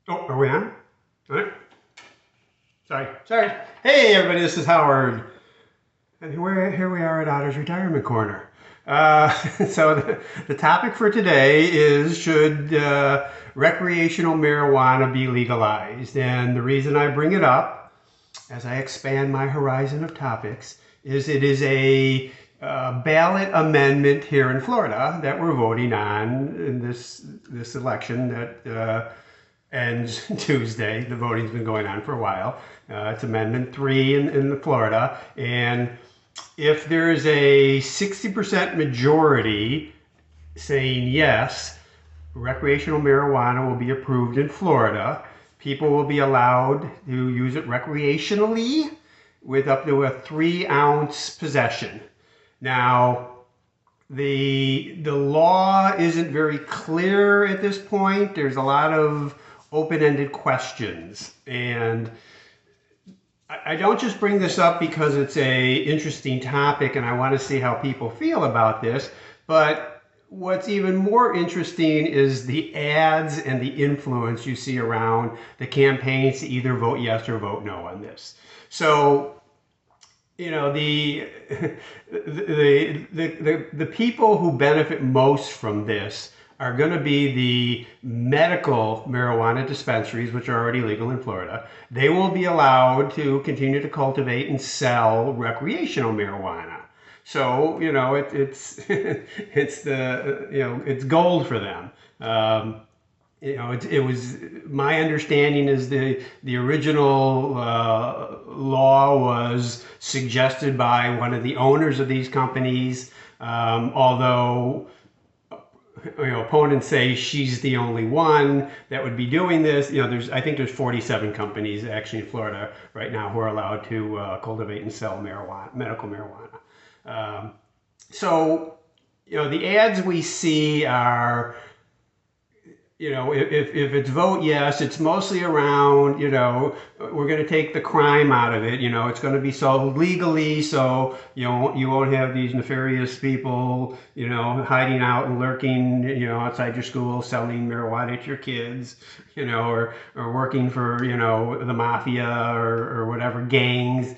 Oh, are we on? All right. Sorry. Hey, everybody, this is Howard. And here we are at Otter's Retirement Corner. So the topic for today is should recreational marijuana be legalized? And the reason I bring it up, as I expand my horizon of topics, is it is a ballot amendment here in Florida that we're voting on in this election that ends Tuesday. The voting's been going on for a while. It's Amendment 3 in Florida. And if there's a 60% majority saying yes, recreational marijuana will be approved in Florida. People will be allowed to use it recreationally with up to a 3-ounce possession. Now, the law isn't very clear at this point. There's a lot of open-ended questions, and I don't just bring this up because it's a interesting topic and I want to see how people feel about this, but what's even more interesting is the ads and the influence you see around the campaigns to either vote yes or vote no on this. So, you know, the people who benefit most from this are going to be the medical marijuana dispensaries, which are already legal in Florida. They will be allowed to continue to cultivate and sell recreational marijuana. So, you know, it's it's gold for them. It was my understanding is the original law was suggested by one of the owners of these companies, although opponents say she's the only one that would be doing this. I think there's 47 companies actually in Florida right now who are allowed to cultivate and sell marijuana, medical marijuana. So, the ads we see are, if it's vote yes, it's mostly around, we're going to take the crime out of it. It's going to be sold legally, so you won't have these nefarious people, hiding out and lurking, outside your school selling marijuana to your kids, or working for, the mafia or whatever gangs,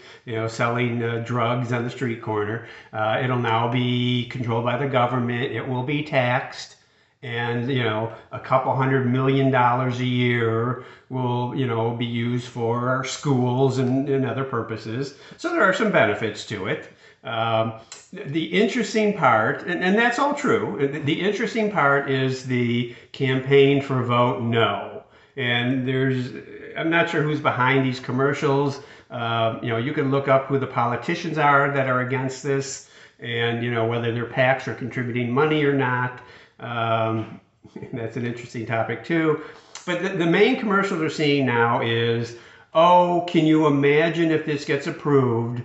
selling drugs on the street corner. It'll now be controlled by the government. It will be taxed. And a couple $100 million a year will be used for our schools and other purposes. So there are some benefits to it. The interesting part, and that's all true, the interesting part is the campaign for vote no. And I'm not sure who's behind these commercials. You can look up who the politicians are that are against this, and whether their PACs are contributing money or not. That's an interesting topic too. But the main commercials we're seeing now is, oh, can you imagine if this gets approved,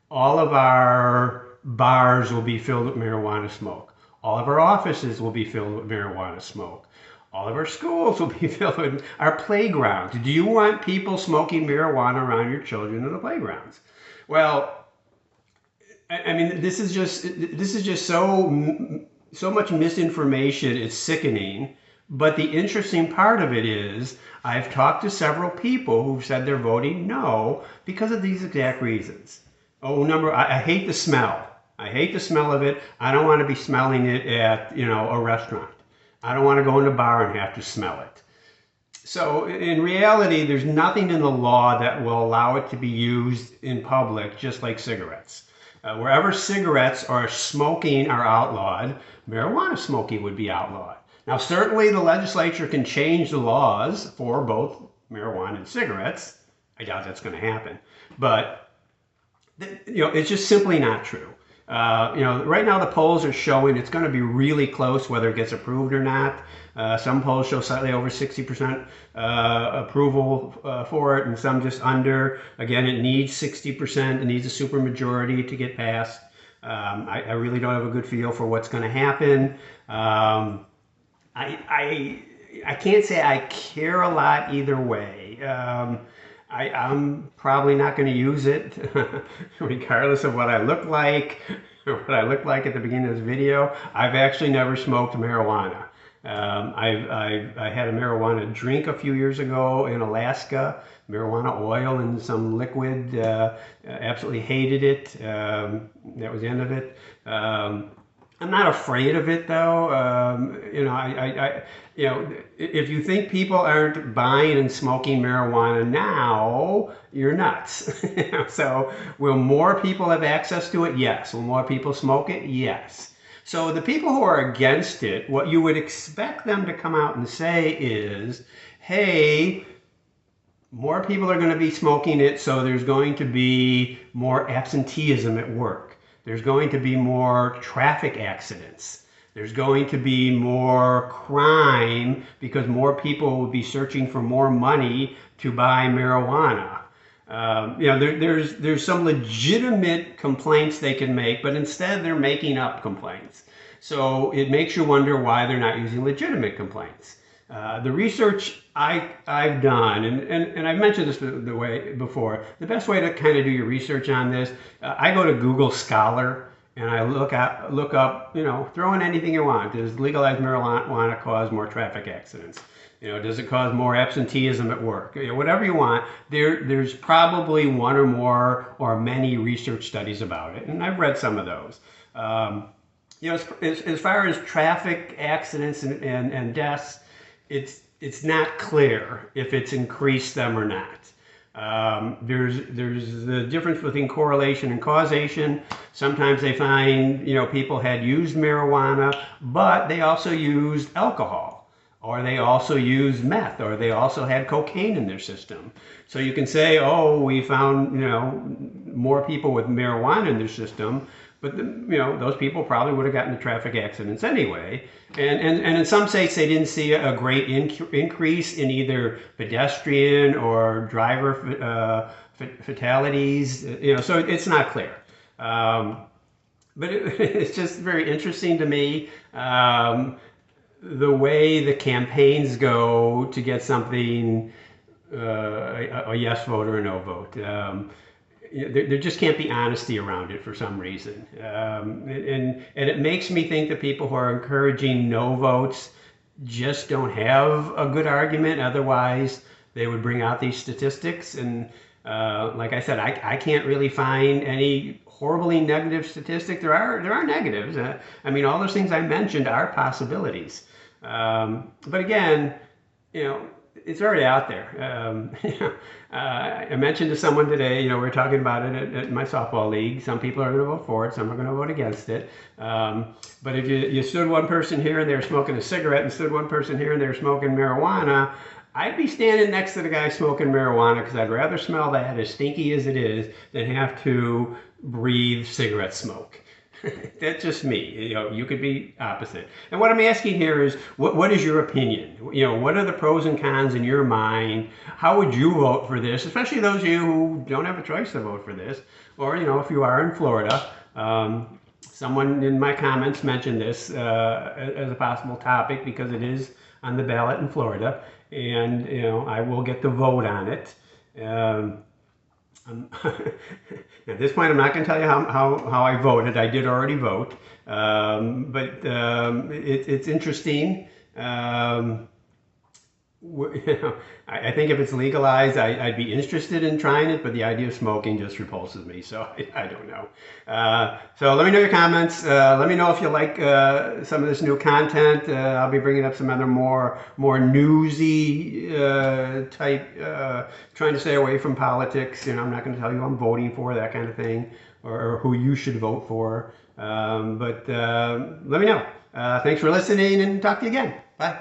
all of our bars will be filled with marijuana smoke. All of our offices will be filled with marijuana smoke. All of our schools will be filled with our playgrounds. Do you want people smoking marijuana around your children in the playgrounds? Well, I mean, this is just so much misinformation, it's sickening. But the interesting part of it is I've talked to several people who've said they're voting no because of these exact reasons. I hate the smell. I hate the smell of it. I don't want to be smelling it at, a restaurant. I don't want to go in a bar and have to smell it. So in reality, there's nothing in the law that will allow it to be used in public, just like cigarettes. Wherever cigarettes or smoking are outlawed, marijuana smoking would be outlawed. Now, certainly the legislature can change the laws for both marijuana and cigarettes. I doubt that's going to happen. But, it's just simply not true. Right now the polls are showing it's going to be really close whether it gets approved or not. Some polls show slightly over 60% approval for it, and some just under. Again, it needs 60%. It needs a supermajority to get passed. I really don't have a good feel for what's going to happen. I can't say I care a lot either way. I'm probably not going to use it, regardless of what I look like or what I looked like at the beginning of this video. I've actually never smoked marijuana. I had a marijuana drink a few years ago in Alaska, marijuana oil in some liquid. Absolutely hated it. That was the end of it. I'm not afraid of it though. If you think people aren't buying and smoking marijuana now, you're nuts. So will more people have access to it? Yes. Will more people smoke it? Yes. So the people who are against it, what you would expect them to come out and say is, hey, more people are going to be smoking it, so there's going to be more absenteeism at work. There's going to be more traffic accidents. There's going to be more crime because more people will be searching for more money to buy marijuana. There's some legitimate complaints they can make, but instead they're making up complaints. So it makes you wonder why they're not using legitimate complaints. The research I've done, and I've mentioned this the way before, the best way to kind of do your research on this, I go to Google Scholar and I look up, throw in anything you want. Does legalized marijuana cause more traffic accidents? Does it cause more absenteeism at work? Whatever you want. There's probably one or more or many research studies about it, and I've read some of those. As far as traffic accidents and deaths, it's not clear if it's increased them or not. There's the difference between correlation and causation. Sometimes they find people had used marijuana, but they also used alcohol, or they also used meth, or they also had cocaine in their system. So you can say, oh, we found more people with marijuana in their system, but those people probably would have gotten into traffic accidents anyway. And in some states they didn't see a great increase in either pedestrian or driver fatalities. So it's not clear. But it's just very interesting to me the way the campaigns go to get something a yes vote or a no vote. There just can't be honesty around it for some reason. And it makes me think that people who are encouraging no votes just don't have a good argument. Otherwise, they would bring out these statistics. And like I said, I can't really find any horribly negative statistic. There are negatives. All those things I mentioned are possibilities. But again, it's already out there. I mentioned to someone today, we were talking about it at my softball league. Some people are going to vote for it, some are going to vote against it. But if you stood one person here and they were smoking a cigarette and stood one person here and they were smoking marijuana, I'd be standing next to the guy smoking marijuana because I'd rather smell that, as stinky as it is, than have to breathe cigarette smoke. That's just me. You could be opposite. And what I'm asking here is, what is your opinion? What are the pros and cons in your mind? How would you vote for this? Especially those of you who don't have a choice to vote for this. Or, if you are in Florida, someone in my comments mentioned this as a possible topic because it is on the ballot in Florida. And, I will get the vote on it. At this point, I'm not going to tell you how I voted. I did already vote, but it's interesting. I think if it's legalized, I'd be interested in trying it, but the idea of smoking just repulses me, so I don't know. So let me know your comments. Let me know if you like some of this new content. I'll be bringing up some other more newsy type, trying to stay away from politics. I'm not going to tell you who I'm voting for, that kind of thing, or who you should vote for. But let me know. Thanks for listening, and talk to you again. Bye.